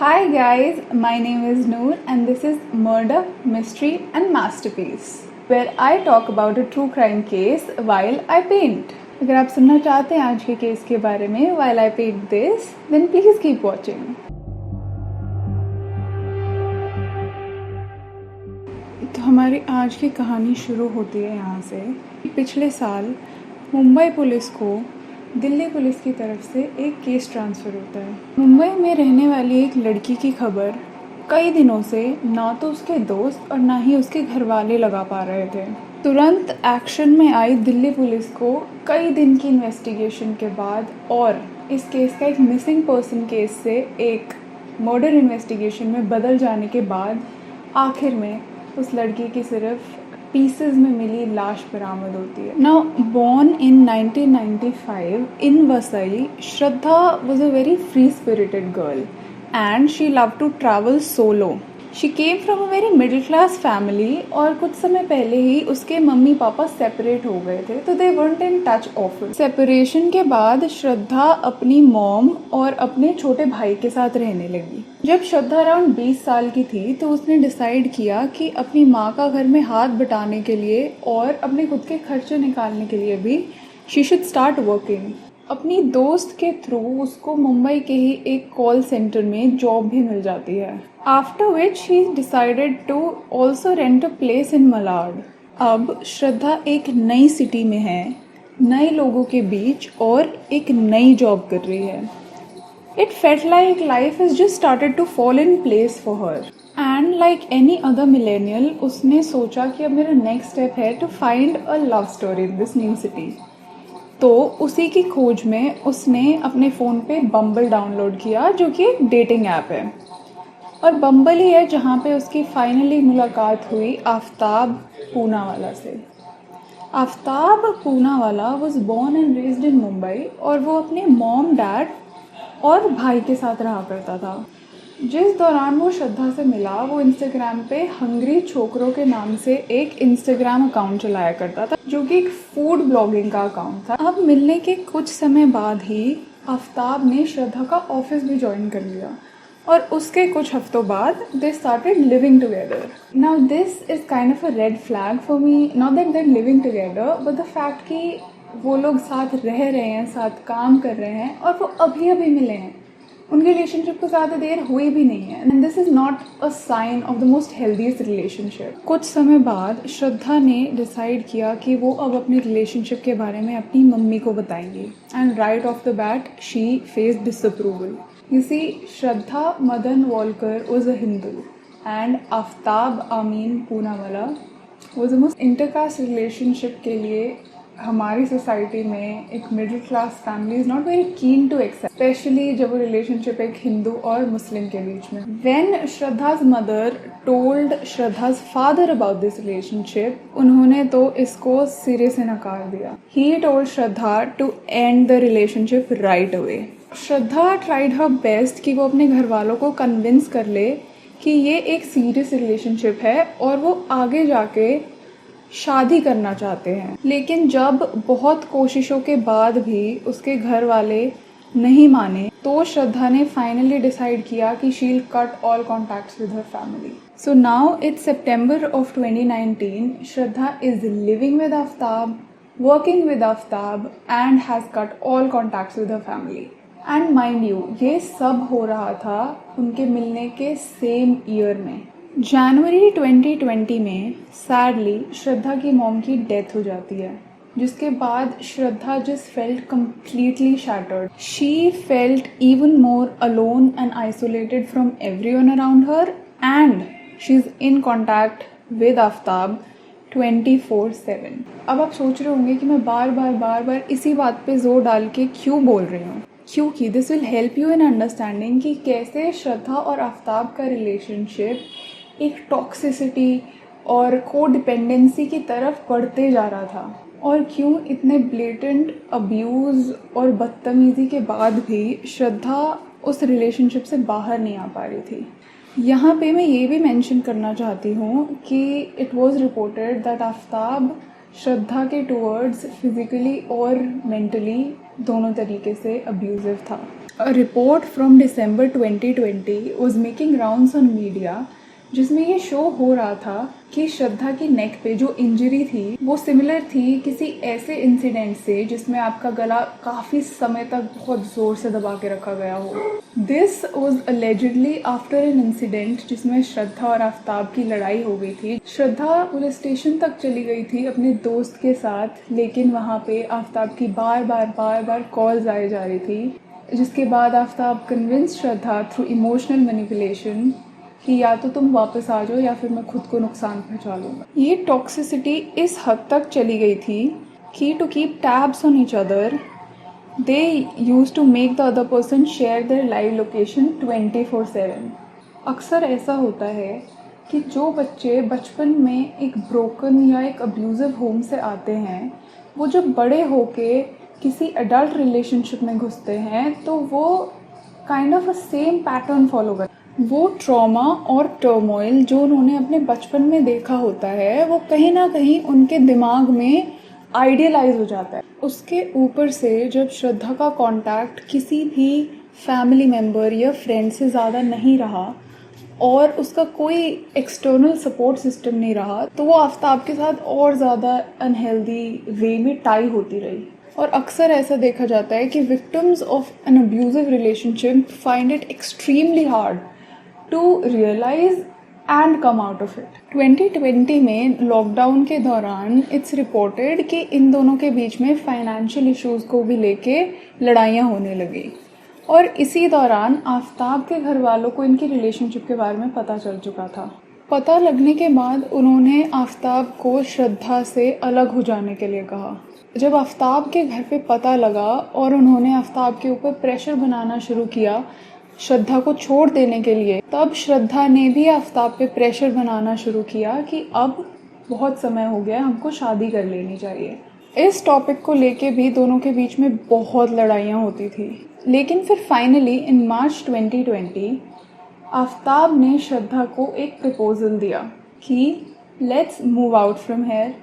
Hi guys, my name is Noor and this is Murder, Mystery and Masterpiece, where I talk about a true crime case while I paint. अगर आप सुनना चाहते हैं आज के case के बारे में while I paint this, then please keep watching. तो हमारी आज की कहानी शुरू होती है यहाँ से। पिछले साल मुंबई पुलिस को दिल्ली पुलिस की तरफ से एक केस ट्रांसफ़र होता है। मुंबई में रहने वाली एक लड़की की खबर कई दिनों से ना तो उसके दोस्त और ना ही उसके घर वाले लगा पा रहे थे। तुरंत एक्शन में आई दिल्ली पुलिस को कई दिन की इन्वेस्टिगेशन के बाद और इस केस का एक मिसिंग पर्सन केस से एक मर्डर इन्वेस्टिगेशन में बदल जाने के बाद आखिर में उस लड़की की सिर्फ पीसेस में मिली लाश बरामद होती है। Now born in 1995 in Vasai, Shraddha was a very free spirited girl and she loved to travel solo. She came from a very middle class family और कुछ समय पहले ही उसके मम्मी पापा सेपरेट हो गए थे, तो they weren't in touch often. Separation के बाद श्रद्धा अपनी मॉम और अपने छोटे भाई के साथ रहने लगी। जब श्रद्धा अराउंड 20 साल की थी तो उसने डिसाइड किया कि अपनी माँ का घर में हाथ बटाने के लिए और अपने खुद के खर्चे निकालने के लिए भी शी शुड स्टार्ट वर्किंग। अपनी दोस्त के थ्रू उसको मुंबई के ही एक कॉल सेंटर में जॉब भी मिल जाती है। After which he decided to also rent a place in Malad. अब श्रद्धा एक नई सिटी में है, नए लोगों के बीच और एक नई जॉब कर रही है। It felt like life has just started to fall in place for her. And like any other millennial, उसने सोचा कि अब मेरा next step है to find a love story in this new city. तो उसी की खोज में उसने अपने फ़ोन पे बम्बल डाउनलोड किया, जो कि एक डेटिंग ऐप है। और बम्बल ही है जहाँ पे उसकी फाइनली मुलाकात हुई आफ्ताब पूनावाला से। Aftab Poonawalla was born and raised in Mumbai और वो अपने मॉम, डैड और भाई के साथ रहा करता था। जिस दौरान वो श्रद्धा से मिला, वो इंस्टाग्राम पे हंग्री छोकरों के नाम से एक इंस्टाग्राम अकाउंट चलाया करता था, जो कि एक फूड ब्लॉगिंग का अकाउंट था। अब मिलने के कुछ समय बाद ही आफ्ताब ने श्रद्धा का ऑफिस भी ज्वाइन कर लिया और उसके कुछ हफ्तों बाद they started living together. Now this is kind of a red flag for me, not that they living together but the fact कि वो लोग साथ रह रहे हैं, साथ काम कर रहे हैं और वो अभी अभी मिले हैं। उनके रिलेशनशिप को ज़्यादा देर हुई भी नहीं है and this is not a sign of the most healthiest relationship. कुछ समय बाद श्रद्धा ने डिसाइड किया कि वो अब अपने रिलेशनशिप के बारे में अपनी मम्मी को बताएंगी and right off the bat she face disapproval. You see, Shraddha Madan Walkar was a Hindu and Aaftab Ameen Poonawala was the most intercaste relationship के लिए हमारी सोसाइटी में एक middle class family is not very keen to accept, specially जब वो रिलेशनशिप एक हिंदू और मुस्लिम के बीच में। When Shraddha's mother told Shraddha's father about this relationship, उन्होंने तो इसको सिरे से नकार दिया। He told Shraddha to end the relationship right away. Shraddha tried her best कि वो अपने घर वालों को कन्विंस कर ले कि ये एक सीरियस रिलेशनशिप है और वो आगे जाके शादी करना चाहते हैं। लेकिन जब बहुत कोशिशों के बाद भी उसके घर वाले नहीं माने, तो श्रद्धा ने फाइनली डिसाइड किया कि she will cut all contacts with her family. So now it's September of 2019। Shraddha is living with Aftab, working with Aftab and has cut all contacts with her family. And mind you, ये सब हो रहा था उनके मिलने के सेम ईयर में। जनवरी 2020 में सैडली श्रद्धा की मॉम की डेथ हो जाती है, जिसके बाद Shraddha just felt completely shattered. She felt even more alone and isolated from everyone around her and she is in contact with Aaftab 24/7। अब आप सोच रहे होंगे कि मैं बार बार इसी बात पे जोर डाल के क्यों बोल रही हूँ, क्योंकि this will help you in understanding कि कैसे श्रद्धा और आफ्ताब का रिलेशनशिप एक टॉक्सिसिटी और कोडिपेंडेंसी की तरफ बढ़ते जा रहा था और क्यों इतने ब्लेटेंट अब्यूज़ और बदतमीज़ी के बाद भी श्रद्धा उस रिलेशनशिप से बाहर नहीं आ पा रही थी। यहाँ पे मैं ये भी मेंशन करना चाहती हूँ कि it was reported that Aaftab Shraddha के टुवर्ड्स फिज़िकली और मेंटली दोनों तरीके से अब्यूज़िव था। A report from December 2020 was making rounds on media, जिसमें ये शो हो रहा था कि श्रद्धा की नेक पे जो इंजरी थी वो सिमिलर थी किसी ऐसे इंसिडेंट से जिसमें आपका गला काफ़ी समय तक बहुत ज़ोर से दबा के रखा गया हो। This was allegedly after an incident जिसमें श्रद्धा और आफ्ताब की लड़ाई हो गई थी। श्रद्धा पुलिस स्टेशन तक चली गई थी अपने दोस्त के साथ, लेकिन वहाँ पे आफ्ताब की बार बार कॉल्स आई जा रही थी, जिसके बाद आफ्ताब कन्विंस श्रद्धा थ्रू इमोशनल मैनिपुलेशन कि या तो तुम वापस आ जाओ या फिर मैं खुद को नुकसान पहुंचा लूँगा। ये टॉक्सिसिटी इस हद तक चली गई थी कि to keep tabs on each other they use to make the other person share their live location 24/7। अक्सर ऐसा होता है कि जो बच्चे बचपन में एक ब्रोकन या एक अब्यूज़िव होम से आते हैं, वो जब बड़े होके किसी एडल्ट रिलेशनशिप में घुसते हैं तो वो kind of a same pattern follow करते हैं। वो ट्रॉमा और टर्मोइल जो उन्होंने अपने बचपन में देखा होता है वो कहीं ना कहीं उनके दिमाग में आइडियलाइज हो जाता है। उसके ऊपर से जब श्रद्धा का कांटेक्ट किसी भी फैमिली मेम्बर या फ्रेंड से ज़्यादा नहीं रहा और उसका कोई एक्सटर्नल सपोर्ट सिस्टम नहीं रहा, तो वो आफ्ताब के साथ और ज़्यादा अनहेल्दी वे में टाई होती रही। और अक्सर ऐसा देखा जाता है कि victims of an abusive relationship find it extremely hard to realise and come out of it. 2020 में लॉकडाउन के दौरान इट्स रिपोर्टेड कि इन दोनों के बीच में फाइनेंशियल इश्यूज़ को भी लेके लड़ाइयाँ होने लगी, और इसी दौरान आफ्ताब के घर वालों को इनकी रिलेशनशिप के बारे में पता चल चुका था। पता लगने के बाद उन्होंने आफ्ताब को श्रद्धा से अलग हो जाने के लिए कहा। जब आफ्ताब के घर पे पता लगा और उन्होंने आफ्ताब के ऊपर प्रेशर बनाना शुरू किया श्रद्धा को छोड़ देने के लिए, तब श्रद्धा ने भी आफ्ताब पे प्रेशर बनाना शुरू किया कि अब बहुत समय हो गया, हमको शादी कर लेनी चाहिए। इस टॉपिक को लेके भी दोनों के बीच में बहुत लड़ाइयाँ होती थी, लेकिन फिर फाइनली इन मार्च 2020 आफ्ताब ने श्रद्धा को एक प्रपोजल दिया कि let's move out from here,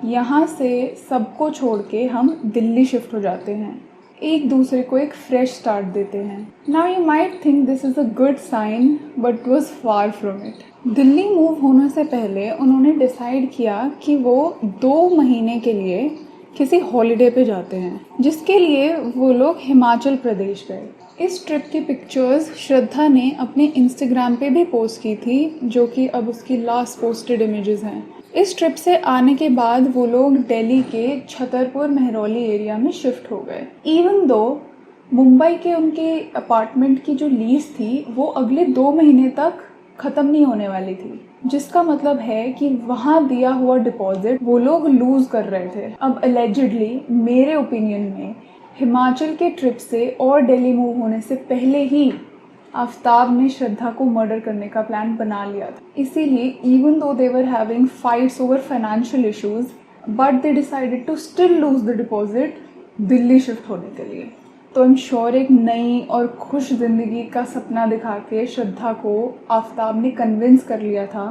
यहाँ से सबको छोड़ के हम दिल्ली शिफ्ट हो जाते हैं, एक दूसरे को एक फ्रेश स्टार्ट देते हैं। Now you might think this is a good sign, but it was far from it. Delhi move होने से पहले उन्होंने डिसाइड किया कि वो 2 महीने के लिए किसी हॉलिडे पे जाते हैं, जिसके लिए वो लोग हिमाचल प्रदेश गए। इस ट्रिप की पिक्चर्स श्रद्धा ने अपने इंस्टाग्राम पे भी पोस्ट की थी, जो कि अब उसकी लास्ट पोस्टेड इमेजेस हैं। इस ट्रिप से आने के बाद वो लोग दिल्ली के छतरपुर महरौली एरिया में शिफ्ट हो गए। इवन दो मुंबई के उनके अपार्टमेंट की जो लीज थी वो अगले 2 महीने तक ख़त्म नहीं होने वाली थी, जिसका मतलब है कि वहाँ दिया हुआ डिपॉजिट वो लोग लूज कर रहे थे। अब अलेजिडली मेरे ओपिनियन में हिमाचल के ट्रिप से और दिल्ली मूव होने से पहले ही आफ्ताब ने श्रद्धा को मर्डर करने का प्लान बना लिया था। इसीलिए even though they were having fights over financial issues, but they decided to still lose the deposit Delhi shift होने के लिए। तो आई एम श्योर एक नई और खुश ज़िंदगी का सपना दिखा के श्रद्धा को आफ्ताब ने कन्विंस कर लिया था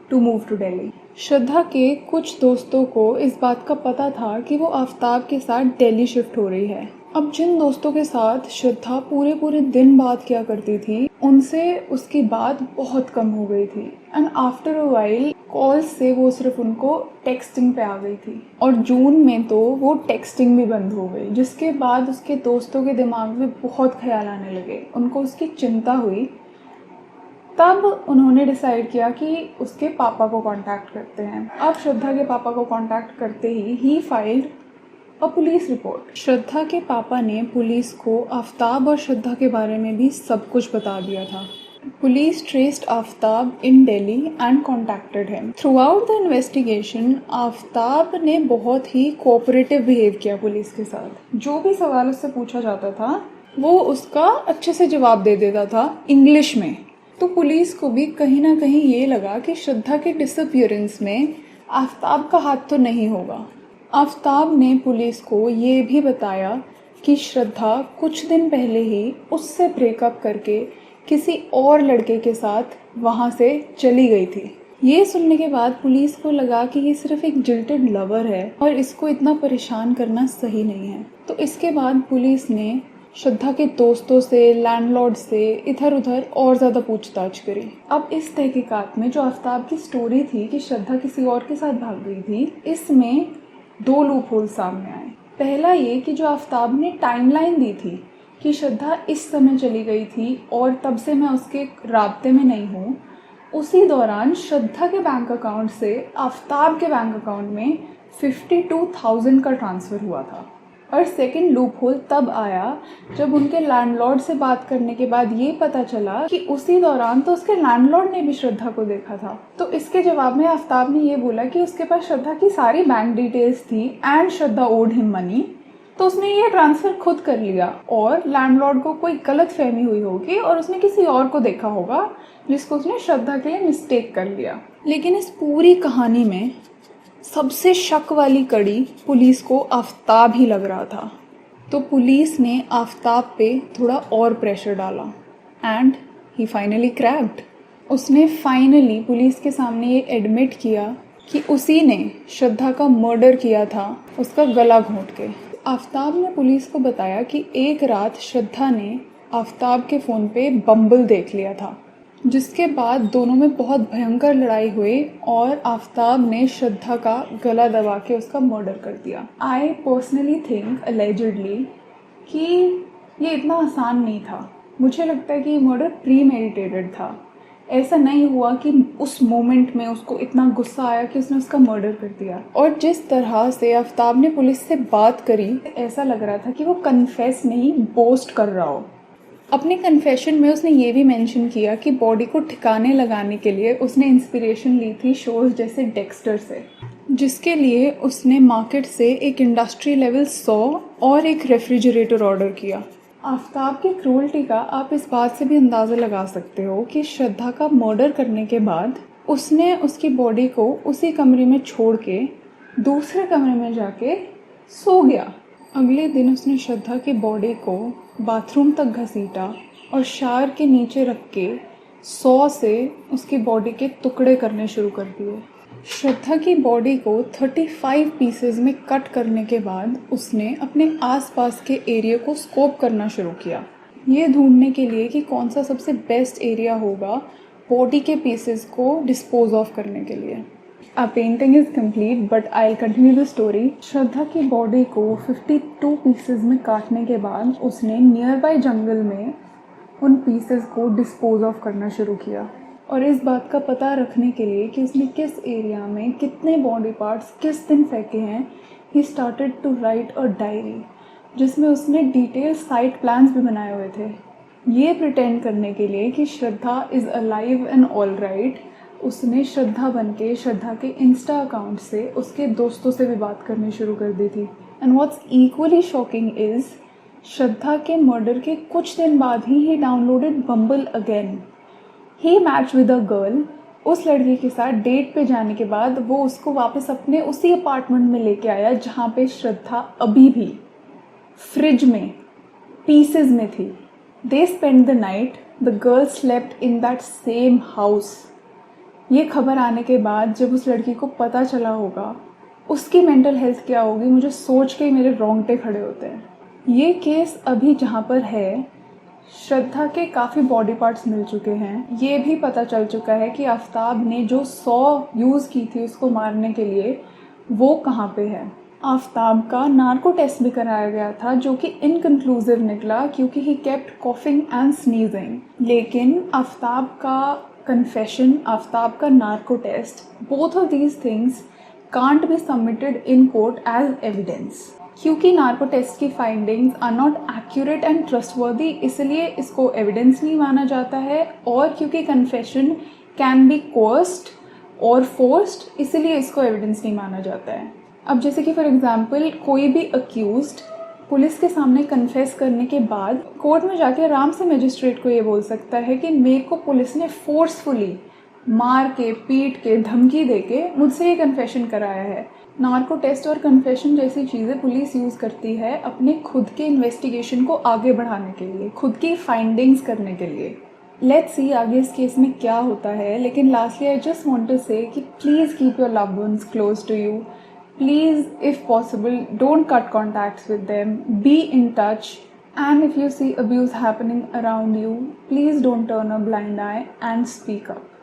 टू मूव टू दिल्ली। श्रद्धा के कुछ दोस्तों को इस बात का पता था कि वो आफ्ताब के साथ दिल्ली शिफ्ट हो रही है। अब जिन दोस्तों के साथ श्रद्धा पूरे दिन बात किया करती थी, उनसे उसकी बात बहुत कम हो गई थी, and after a while call से वो सिर्फ उनको टेक्सटिंग पे आ गई थी। और जून में तो वो टेक्सटिंग भी बंद हो गई, जिसके बाद उसके दोस्तों के दिमाग में बहुत ख्याल आने लगे, उनको उसकी चिंता हुई। तब उन्होंने डिसाइड किया कि उसके पापा को कांटेक्ट करते हैं। अब श्रद्धा के पापा को कांटेक्ट करते ही फाइल्ड अ पुलिस रिपोर्ट। श्रद्धा के पापा ने पुलिस को आफ्ताब और श्रद्धा के बारे में भी सब कुछ बता दिया था। Police traced Aftab in Delhi and contacted him. Through out the investigation Aftab ने बहुत ही कोऑपरेटिव बिहेव किया पुलिस के साथ। जो भी सवाल उससे पूछा जाता था वो उसका अच्छे से जवाब दे देता था इंग्लिश में। तो पुलिस को भी कहीं ना कहीं ये लगा कि श्रद्धा के डिसअपियरेंस में आफ्ताब का हाथ तो नहीं होगा। आफ्ताब ने पुलिस को ये भी बताया कि श्रद्धा कुछ दिन पहले ही उससे ब्रेकअप करके किसी और लड़के के साथ वहाँ से चली गई थी। ये सुनने के बाद पुलिस को लगा कि ये सिर्फ एक जिल्टेड लवर है और इसको इतना परेशान करना सही नहीं है। तो इसके बाद पुलिस ने श्रद्धा के दोस्तों से, लैंडलॉर्ड से इधर उधर और ज़्यादा पूछताछ करी। अब इस तहकीकात में जो आफ्ताब की स्टोरी थी कि श्रद्धा किसी और के साथ भाग गई थी, इसमें 2 लूप होल सामने आए। पहला ये कि जो आफ्ताब ने टाइमलाइन दी थी कि श्रद्धा इस समय चली गई थी और तब से मैं उसके राब्ते में नहीं हूँ, उसी दौरान श्रद्धा के बैंक अकाउंट से आफ्ताब के बैंक अकाउंट में 52,000 का ट्रांसफ़र हुआ था। और सेकंड लूप होल तब आया जब उनके लैंडलॉर्ड से बात करने के बाद ये पता चला कि उसी दौरान तो उसके लैंडलॉर्ड ने भी श्रद्धा को देखा था। तो इसके जवाब में आफ्ताब ने ये बोला कि उसके पास श्रद्धा की सारी बैंक डिटेल्स थी and Shraddha owed him money, तो उसने ये ट्रांसफ़र खुद कर लिया और लैंडलॉर्ड को कोई गलत फहमी हुई होगी और उसने किसी और को देखा होगा जिसको उसने श्रद्धा के लिए मिस्टेक कर लिया। लेकिन इस पूरी कहानी में सबसे शक वाली कड़ी पुलिस को आफ्ताब ही लग रहा था। तो पुलिस ने आफ्ताब पे थोड़ा और प्रेशर डाला एंड ही फाइनली क्रैक्ड। उसने फाइनली पुलिस के सामने ये एडमिट किया कि उसी ने श्रद्धा का मर्डर किया था, उसका गला घोंट के। आफ्ताब ने पुलिस को बताया कि एक रात श्रद्धा ने आफ्ताब के फ़ोन पे बम्बल देख लिया था, जिसके बाद दोनों में बहुत भयंकर लड़ाई हुई और आफ्ताब ने श्रद्धा का गला दबा के उसका मर्डर कर दिया। आई पर्सनली थिंक अलेजिडली कि ये इतना आसान नहीं था। मुझे लगता है कि ये मर्डर प्री मेडिटेटेड था। ऐसा नहीं हुआ कि उस मोमेंट में उसको इतना गुस्सा आया कि उसने उसका मर्डर कर दिया। और जिस तरह से आफ्ताब ने पुलिस से बात करी, ऐसा लग रहा था कि वो कन्फेस नहीं बोस्ट कर रहा हो। अपने कन्फेशन में उसने ये भी मेंशन किया कि बॉडी को ठिकाने लगाने के लिए उसने इंस्पिरेशन ली थी शोज़ जैसे डेक्स्टर से, जिसके लिए उसने मार्केट से एक इंडस्ट्री लेवल सॉ और एक रेफ्रिजरेटर ऑर्डर किया। आफ्ताब की क्रूअल्टी का आप इस बात से भी अंदाज़ा लगा सकते हो कि श्रद्धा का मर्डर करने के बाद उसने उसकी बॉडी को उसी कमरे में छोड़ के दूसरे कमरे में जाके सो गया। अगले दिन उसने श्रद्धा की बॉडी को बाथरूम तक घसीटा और शावर के नीचे रख के 100 से उसकी बॉडी के टुकड़े करने शुरू कर दिए। श्रद्धा की बॉडी को 35 पीसेस में कट करने के बाद उसने अपने आसपास के एरिया को स्कोप करना शुरू किया, ये ढूंढने के लिए कि कौन सा सबसे बेस्ट एरिया होगा बॉडी के पीसेस को डिस्पोज ऑफ करने के लिए। A painting is complete, but I'll continue the story. श्रद्धा की बॉडी को 52 पीसेस में काटने के बाद उसने नियर बाय जंगल में उन पीसेस को डिस्पोज ऑफ करना शुरू किया। और इस बात का पता रखने के लिए कि उसने किस एरिया में कितने बॉडी पार्ट्स किस दिन फेंके हैं, he started to write a diary, जिसमें उसने डिटेल साइट प्लान्स भी बनाए हुए थे। ये प्रिटेंड करने के लिए कि Shraddha is alive and all right, उसने श्रद्धा बन के श्रद्धा के इंस्टा अकाउंट से उसके दोस्तों से भी बात करनी शुरू कर दी थी। And what's equally shocking is Shraddha के मर्डर के कुछ दिन बाद ही downloaded Bumble again. He match with a girl, उस लड़की के साथ डेट पे जाने के बाद वो उसको वापस अपने उसी अपार्टमेंट में लेके आया जहाँ पे श्रद्धा अभी भी फ्रिज में पीसेस में थी। They spend the night, the girl slept in that same house. ये खबर आने के बाद जब उस लड़की को पता चला होगा उसकी मेंटल हेल्थ क्या होगी, मुझे सोच के ही मेरे रोंगटे खड़े होते हैं। ये केस अभी जहाँ पर है, श्रद्धा के काफ़ी बॉडी पार्ट्स मिल चुके हैं। ये भी पता चल चुका है कि आफ्ताब ने जो 100 यूज़ की थी उसको मारने के लिए, वो कहाँ पे है। आफ्ताब का नार्को टेस्ट भी कराया गया था जो कि इनकन्क्लूसिव निकला क्योंकि he kept coughing and sneezing. लेकिन आफ्ताब का कन्फेशन, आफ्ताब का narco test, both of these things can't be submitted in court as evidence, क्योंकि नार्को टेस्ट की findings are not accurate and trustworthy, इसलिए इसको एविडेंस नहीं माना जाता है। और क्योंकि कन्फेशन कैन बी कोर्स्ड और फोर्स्ड, इसलिए इसको एविडेंस नहीं माना जाता है। अब जैसे कि फॉर एग्जांपल कोई भी अक्यूज्ड पुलिस के सामने कन्फेस करने के बाद कोर्ट में जाके आराम से मजिस्ट्रेट को ये बोल सकता है कि मेरे को पुलिस ने फोर्सफुली मार के, पीट के, धमकी दे के मुझसे ये कन्फेशन कराया है। नार्को टेस्ट और कन्फेशन जैसी चीज़ें पुलिस यूज़ करती है अपने खुद के इन्वेस्टिगेशन को आगे बढ़ाने के लिए, खुद की फाइंडिंग्स करने के लिए। लेट्स सी आगे इस केस में क्या होता है। लेकिन lastly I just want to say कि please keep your loved ones close to you. Please, if possible, don't cut contacts with them. Be in touch And if you see abuse happening around you, please don't turn a blind eye and speak up.